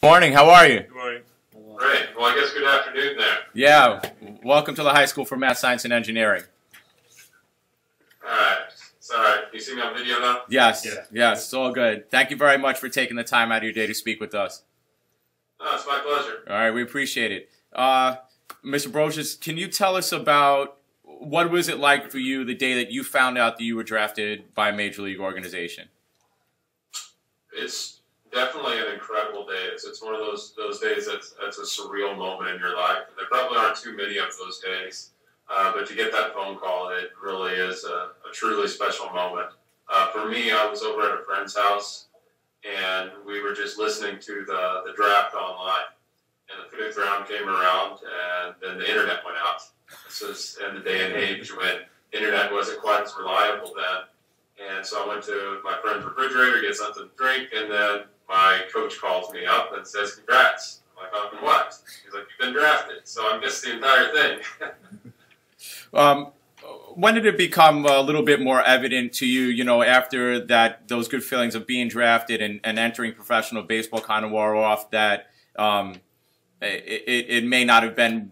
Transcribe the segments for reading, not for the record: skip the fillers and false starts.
Morning, how are you? Good morning. Great. Well, I guess good afternoon there. Yeah, welcome to the High School for Math, Science, and Engineering. All right. It's all right. You see me on video now? Yes, Yeah. yes, it's all good. Thank you very much for taking the time out of your day to speak with us. Oh, it's my pleasure. All right, we appreciate it. Mr. Broshuis, can you tell us about what was it like for you the day that you found out that you were drafted by a major league organization? It's definitely an incredible day. It's one of those days that's a surreal moment in your life. There probably aren't too many of those days, but to get that phone call, it really is a truly special moment. For me, I was over at a friend's house, and we were just listening to the draft online. And the fifth round came around, and then the internet went out. This is in the day and age when internet wasn't quite as reliable then. And so I went to my friend's refrigerator to get something to drink, and then my coach calls me up and says, "Congrats." I'm like, "Oh, and what?" He's like, "You've been drafted." So I missed the entire thing. When did it become a little bit more evident to you, after that, those good feelings of being drafted and entering professional baseball kind of wore off, that it may not have been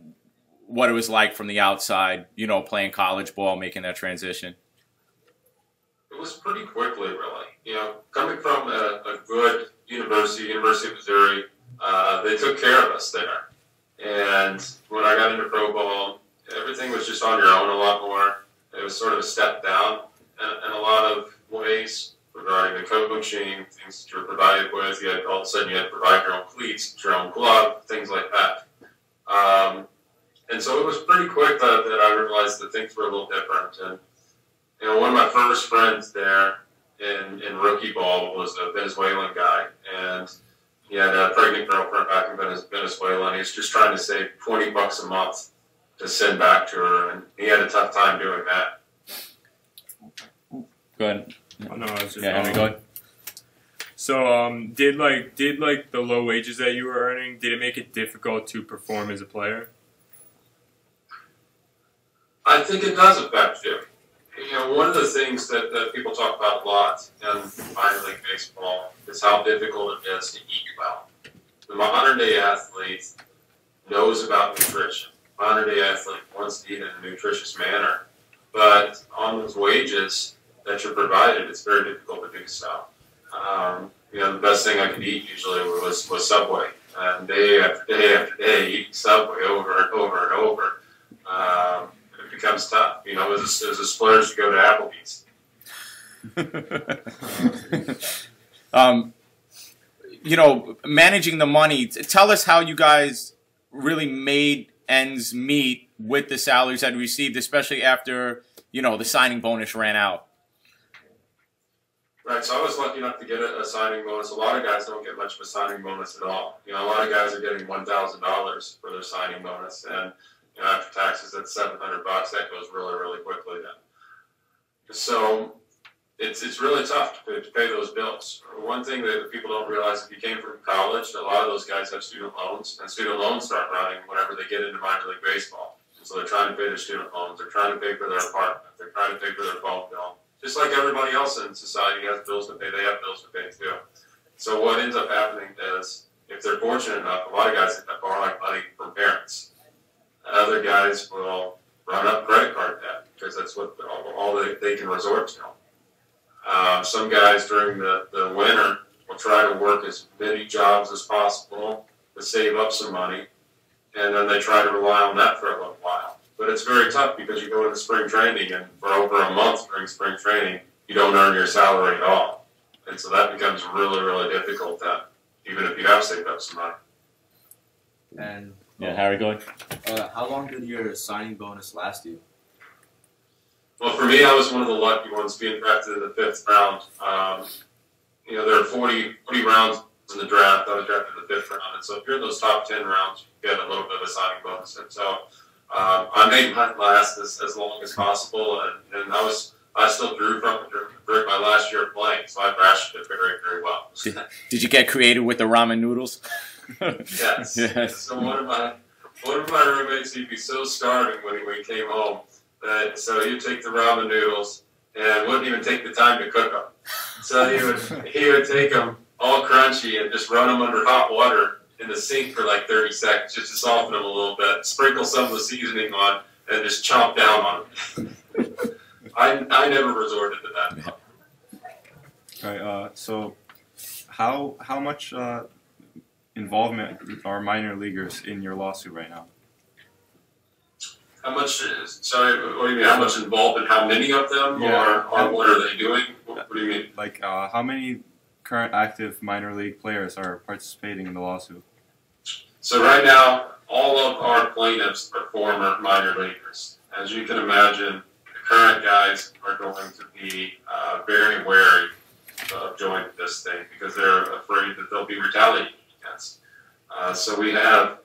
what it was like from the outside, playing college ball, making that transition? It was pretty quickly, really. Coming from a good University of Missouri, they took care of us there. And when I got into pro ball, everything was just on your own a lot more. It was sort of a step down in a lot of ways regarding the coaching, things that you were provided with. All of a sudden you had to provide your own cleats, your own glove, things like that. And so it was pretty quick that I realized that things were a little different. And one of my first friends there in rookie ball was a Venezuelan guy, and he had a pregnant girlfriend back in Venezuela, and he was just trying to save $20 a month to send back to her, and he had a tough time doing that. Go ahead. Oh, no, I was just, Yeah, go ahead. So, did the low wages that you were earning, did it make it difficult to perform as a player? I think it does affect you. One of the things that people talk about a lot in minor league baseball is how difficult it is to eat well. The modern-day athlete knows about nutrition. Modern-day athlete wants to eat in a nutritious manner, but on those wages that you're provided, it's very difficult to do so. The best thing I could eat usually was Subway, and day after day after day, eating Subway over and over and over. It becomes tough. It was a splurge to go to Applebee's. Managing the money, tell us how you guys really made ends meet with the salaries that you received, especially after, the signing bonus ran out. Right, so I was lucky enough to get a signing bonus. A lot of guys don't get much of a signing bonus at all. A lot of guys are getting $1,000 for their signing bonus, and after taxes, that's $700. That goes really, really quickly then. So it's really tough to pay those bills. One thing that people don't realize, if you came from college, a lot of those guys have student loans, and student loans start running whenever they get into minor league baseball. And so they're trying to pay their student loans. They're trying to pay for their apartment. They're trying to pay for their phone bill. Just like everybody else in society has bills to pay, they have bills to pay too. So what ends up happening is, if they're fortunate enough, a lot of guys end up borrowing money from parents. Other guys will run up credit card debt because that's what all they can resort to. Some guys during the winter will try to work as many jobs as possible to save up some money, and then they try to rely on that for a little while. But it's very tough because you go into spring training, and for over a month during spring training, you don't earn your salary at all. And so that becomes really, really difficult then, even if you have saved up some money. And Yeah, Harry, go ahead. how long did your signing bonus last you? Well, for me, I was one of the lucky ones being drafted in the 5th round. There are 40 rounds in the draft. I was drafted in the 5th round. And so if you're in those top 10 rounds, you get a little bit of a signing bonus. And so I made mine last as long as possible. And I still drew from it during my last year of playing. So I rationed it very, very well. Did you get creative with the ramen noodles? Yes. Yes. So one of my roommates, he'd be so starving when he came home so he'd take the ramen noodles and wouldn't even take the time to cook them. So he would take them all crunchy and just run them under hot water in the sink for like 30 seconds just to soften them a little bit, sprinkle some of the seasoning on, and just chomp down on them. I never resorted to that. All right. So, how much involvement are minor leaguers in your lawsuit right now? How much? Sorry, what do you mean? How much involved, and how many of them, Yeah. or what are they doing? What do you mean? Like, how many current active minor league players are participating in the lawsuit? So right now, all of our plaintiffs are former minor leaguers. As you can imagine, the current guys are going to be very wary of joining this thing because they're afraid that they'll be retaliated against. So we have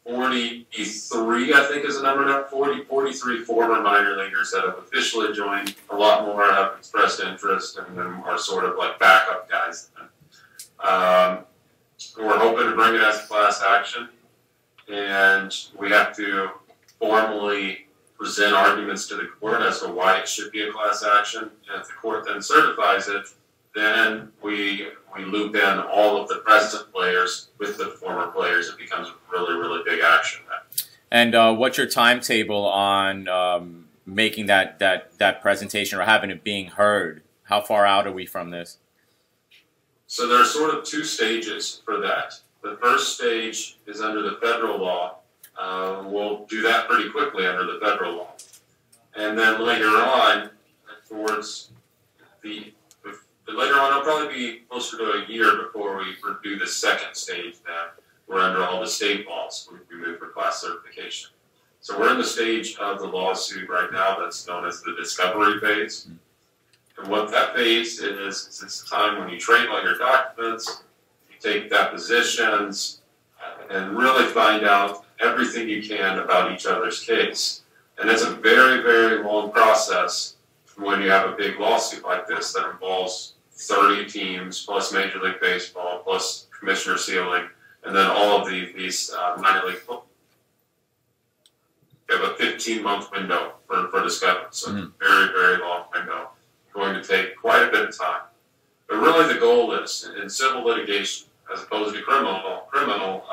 43, I think is the number now, 43 former minor leaguers that have officially joined. A lot more have expressed interest and then are sort of like backup guys. We're hoping to bring it as a class action, and we have to formally present arguments to the court as to why it should be a class action. And if the court then certifies it, then we loop in all of the present players with the former players. It becomes a really, really big action. And what's your timetable on making that presentation or having it being heard? How far out are we from this? So there are sort of two stages for that. The first stage is under the federal law. We'll do that pretty quickly under the federal law. And then later on, it'll probably be closer to a year before we do the second stage then. We're under all the state laws. We move for class certification. So we're in the stage of the lawsuit right now that's known as the discovery phase. And what that phase is it's the time when you trade all your documents, you take depositions, and really find out everything you can about each other's case. And it's a very, very long process when you have a big lawsuit like this that involves 30 teams, plus Major League Baseball, plus commissioner sealing, and then all of these minor league football. You have a 15-month window for discovery, so it's a very, very long window. Going to take quite a bit of time. But really the goal is, in civil litigation, as opposed to criminal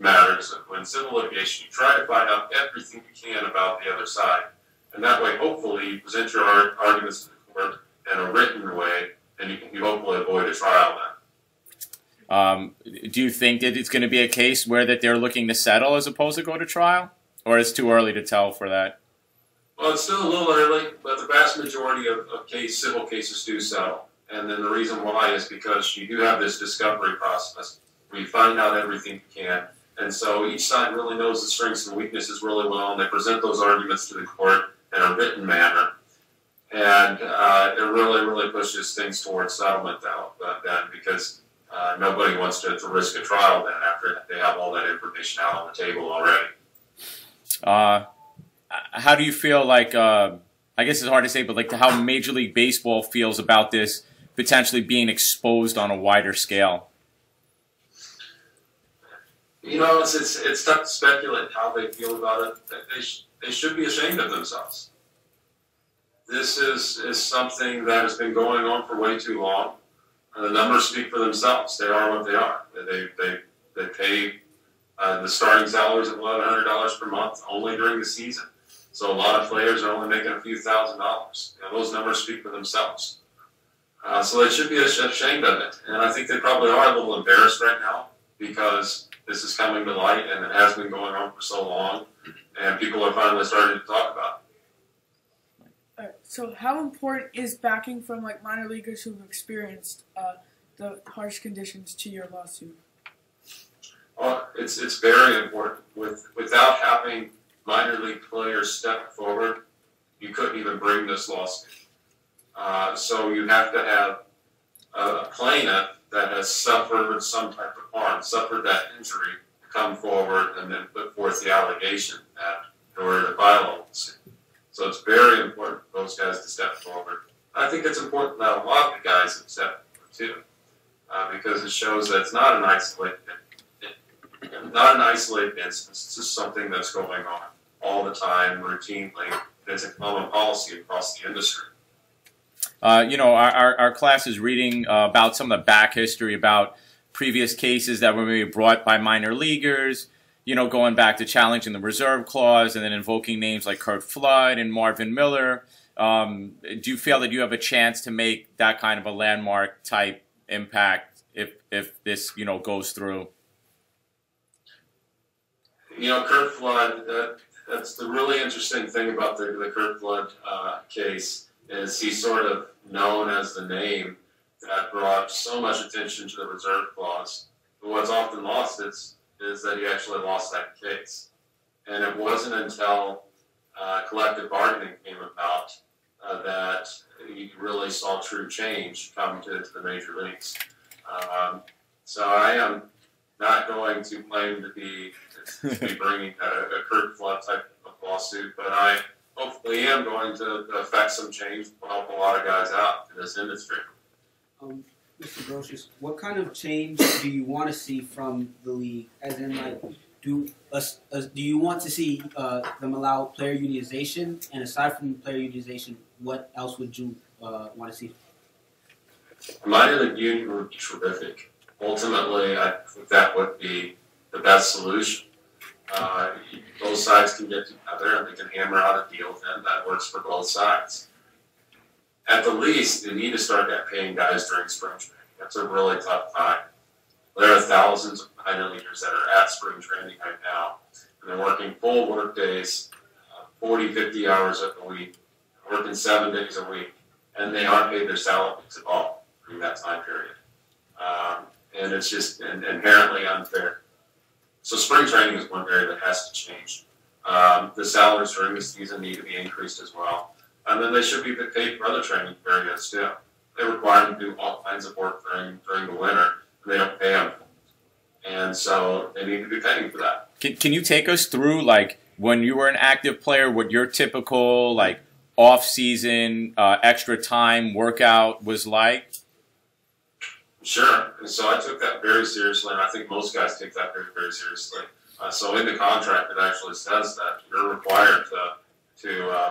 matters, when civil litigation, you try to find out everything you can about the other side. And that way, hopefully, you present your arguments to the court in a written way, and you hopefully avoid a trial then. Do you think that it's going to be a case where that they're looking to settle as opposed to go to trial? Or is it too early to tell for that? Well, it's still a little early, but the vast majority of civil cases do settle. And then the reason why is because you do have this discovery process where you find out everything you can. And so each side really knows the strengths and weaknesses really well, and they present those arguments to the court in a written manner. And it really, really pushes things towards settlement then because nobody wants to risk a trial then after they have all that information out on the table already. How do you feel like, I guess it's hard to say, but like how Major League Baseball feels about this potentially being exposed on a wider scale? You know, it's tough to speculate how they feel about it. They should be ashamed of themselves. This is something that has been going on for way too long. The numbers speak for themselves. They are what they are. They pay the starting salaries of $1,100 per month only during the season. So a lot of players are only making a few $1,000s. You know, those numbers speak for themselves. So they should be ashamed of it. And I think they probably are a little embarrassed right now because this is coming to light and it has been going on for so long. And people are finally starting to talk about it. So how important is backing from like minor leaguers who've experienced the harsh conditions to your lawsuit? Well, it's very important. Without having minor league players step forward, you couldn't even bring this lawsuit. So you have to have a plaintiff that has suffered some type of harm, suffered that injury, come forward and then put forth the allegation in order to file a lawsuit. So it's very important for those guys to step forward. I think it's important that a lot of the guys have stepped forward too, because it shows that it's not an isolated instance. It's just something that's going on all the time, routinely. It's a common policy across the industry. You know, our class is reading about some of the back history about previous cases that were maybe brought by minor leaguers, going back to challenging the reserve clause and then invoking names like Curt Flood and Marvin Miller. Do you feel that you have a chance to make that kind of a landmark type impact if this, goes through? Curt Flood, that's the really interesting thing about the Curt Flood case is he's sort of known as the name that brought so much attention to the reserve clause. But what's often lost is that he actually lost that case. And it wasn't until collective bargaining came about that he really saw true change come to the major leagues. So I am not going to claim to be bringing a Curt Flood type of lawsuit, but I hopefully am going to affect some change to help a lot of guys out in this industry. Mr. Broshuis, what kind of change do you want to see from the league? As in, like, do you want to see them allow player unionization? And aside from player unionization, what else would you want to see? A minor league union would be terrific. Ultimately, I think that would be the best solution. Both sides can get together and they can hammer out a deal then that works for both sides. At the least, they need to start paying guys during spring training. That's a really tough time. There are thousands of minor leaguers that are at spring training right now, and they're working full work days, 40, 50 hours a week, working 7 days a week, and they aren't paid their salaries at all during that time period. And it's just inherently unfair. So spring training is one area that has to change. The salaries during the season need to be increased as well. And then they should be paid for other training periods too. They require them to do all kinds of work during the winter, and they don't pay them. And so they need to be paying for that. Can you take us through, like, when you were an active player, what your typical, like, off-season, extra time workout was like? Sure. And so I took that very seriously, and I think most guys take that very, very seriously. So in the contract, it actually says that you're required to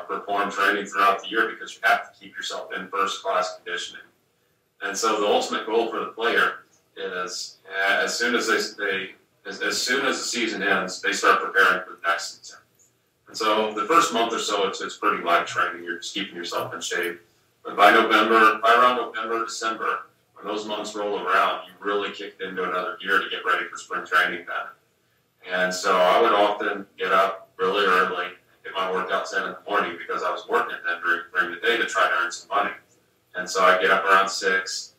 perform training throughout the year because you have to keep yourself in first-class conditioning. And so the ultimate goal for the player is as soon as the season ends, they start preparing for the next season. And so the first month or so, it's pretty light training. You're just keeping yourself in shape. But by around November, December, when those months roll around, you really kick into another gear to get ready for spring training then. And so I would often get up really early, get my workouts in the morning because I was working then during the day to try to earn some money. And so I get up around 6,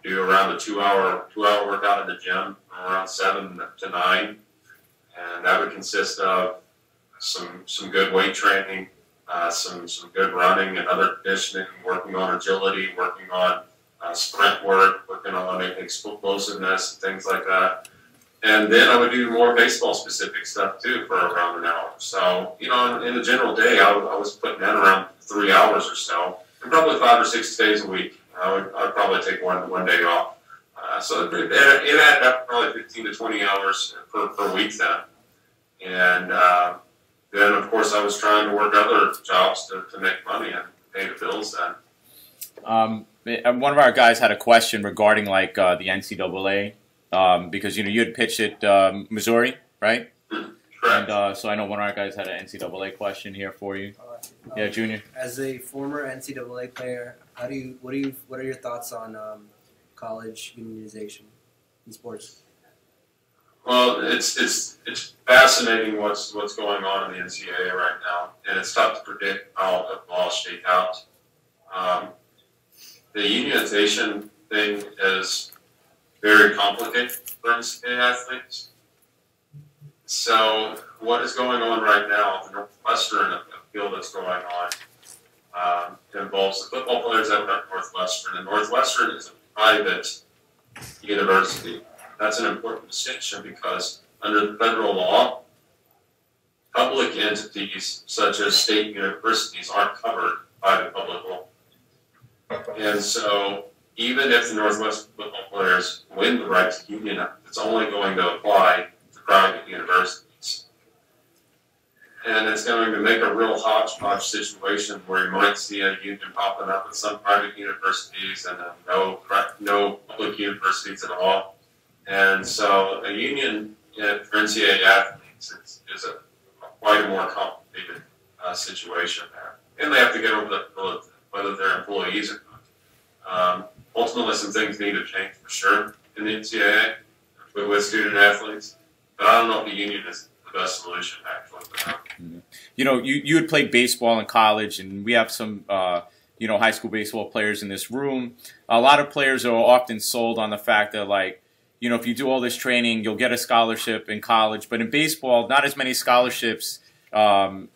do around the 2-hour workout in the gym from around 7 to 9, and that would consist of some good weight training, some good running and other conditioning, working on agility, working on sprint work, working on explosiveness and things like that. And then I would do more baseball-specific stuff, too, for around an hour. So, in a general day, I was putting in around 3 hours or so, and probably 5 or 6 days a week. I'd probably take one day off. So it added up probably 15 to 20 hours per week then. And then, of course, I was trying to work other jobs to make money and pay the bills then. One of our guys had a question regarding, like, the NCAA. Because, you had pitched at Missouri, right? Correct. And so I know one of our guys had an NCAA question here for you. Yeah, Junior. As a former NCAA player, what are your thoughts on college unionization in sports? Well, it's fascinating what's going on in the NCAA right now, and it's tough to predict how it will all shake out. The unionization thing is very complicated for NCAA athletes. So what is going on right now, the Northwestern appeal that's going on, involves the football players that are at Northwestern. And Northwestern is a private university. That's an important distinction because under the federal law, public entities such as state universities aren't covered by the public law. And so even if the Northwest football players win the right to union, it's only going to apply to private universities. and it's going to make a real hodgepodge situation where you might see a union popping up at some private universities and no public universities at all. And so a union for NCAA athletes is quite a more complicated situation there. And they have to get over whether they're employees or not. Ultimately, some things need to change for sure in the NCAA with student athletes, but I don't know if the union is the best solution actually for them. You know, you had played baseball in college, and we have some high school baseball players in this room. A lot of players are often sold on the fact that, like, you know, if you do all this training, you'll get a scholarship in college. But in baseball, not as many scholarships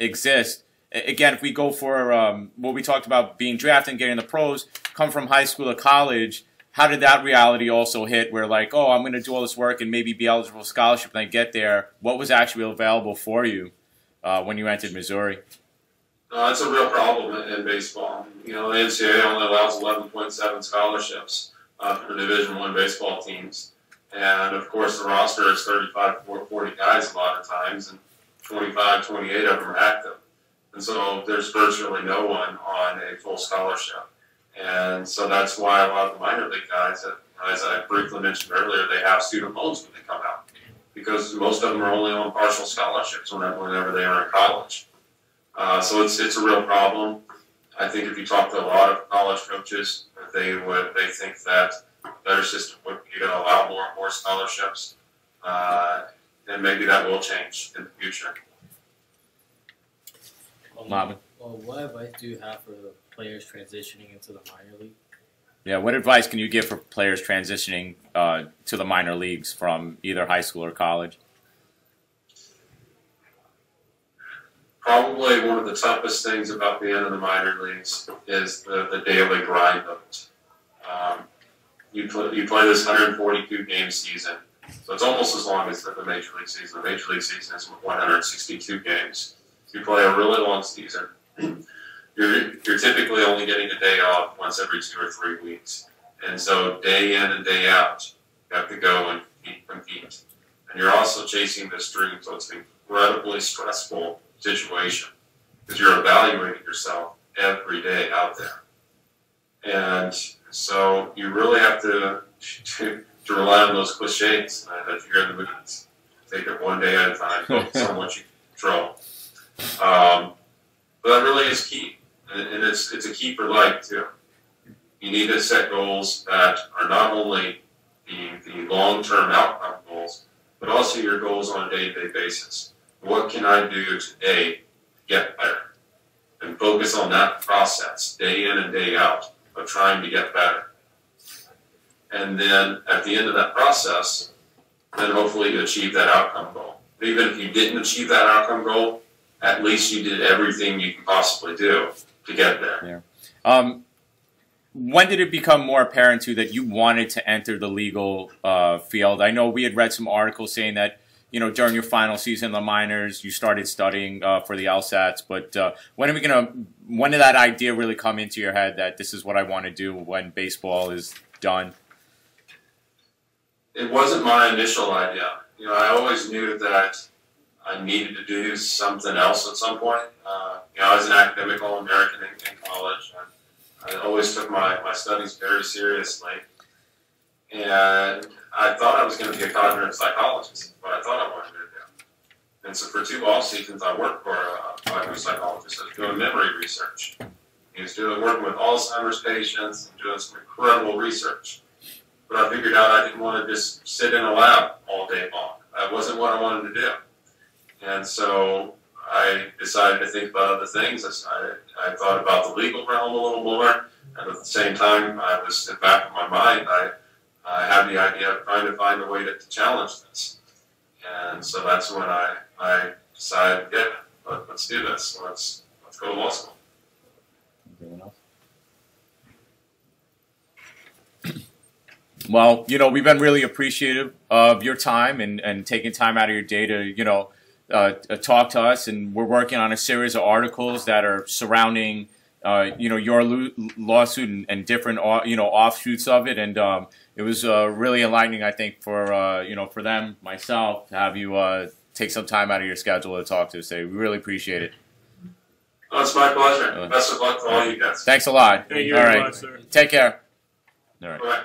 exist. Again, if we go for what we talked about, being drafted and getting the pros, come from high school to college, how did that reality also hit where, like, oh, I'm going to do all this work and maybe be eligible for scholarship, and I get there? What was actually available for you when you entered Missouri? That's a real problem in baseball. You know, the NCAA only allows 11.7 scholarships for Division I baseball teams. And, of course, the roster is 35 to 40 guys a lot of times, and 25, 28 of them are active. And so there's virtually no one on a full scholarship. And so that's why a lot of the minor league guys, as I briefly mentioned earlier, they have student loans when they come out, because most of them are only on partial scholarships whenever they are in college. So it's a real problem. I think if you talk to a lot of college coaches, they think that a better system would be to allow more scholarships, and maybe that will change in the future. Marvin? Well, what advice do you have for the players transitioning into the minor league? Yeah, what advice can you give for players transitioning to the minor leagues from either high school or college? Probably one of the toughest things about being in the minor leagues is the daily grind of it. You play this 142 game season, so it's almost as long as the major league season. The major league season is 162 games. You play a really long season. You're typically only getting a day off once every 2 or 3 weeks, and so day in and day out, you have to go and compete. And you're also chasing this dream, so it's an incredibly stressful situation because you're evaluating yourself every day out there. And so you really have to rely on those cliches that you hear in the movies. Take it one day at a time, focus on what you control. But that really is key, and it's a key for life too. You need to set goals that are not only the long-term outcome goals, but also your goals on a day-to-day basis. What can I do today to get better? And focus on that process, day in and day out, of trying to get better. And then at the end of that process, then hopefully you achieve that outcome goal. But even if you didn't achieve that outcome goal, at least you did everything you can possibly do to get there. Yeah. When did it become more apparent to you that you wanted to enter the legal field? I know we had read some articles saying that, you know, during your final season in the minors, you started studying for the LSATs. But when did that idea really come into your head that this is what I want to do when baseball is done? It wasn't my initial idea. You know, I always knew that I needed to do something else at some point. You know, I was an academic All-American in college, and I always took my studies very seriously. And I thought I was going to be a cognitive psychologist, what I thought I wanted to do. And so for 2 off seasons, I worked for a cognitive psychologist. I was doing memory research. He was working with Alzheimer's patients and doing some incredible research. But I figured out I didn't want to just sit in a lab all day long. That wasn't what I wanted to do. And so I decided to think about other things. I thought about the legal realm a little more. And at the same time, I was in the back of my mind, I had the idea of trying to find a way to challenge this. And so that's when I decided, yeah, let's do this. Let's go to law school. Anyone else? Well, you know, we've been really appreciative of your time and taking time out of your day to, you know, talk to us. And we're working on a series of articles that are surrounding, you know, your lawsuit and different, you know, offshoots of it. And it was really enlightening, I think, for, you know, for them, myself, to have you take some time out of your schedule to talk to us today. We really appreciate it. Oh, it's my pleasure. Best of luck to all you guys. Thanks a lot. Thank you All very right. much, sir. Take care. All right. Bye.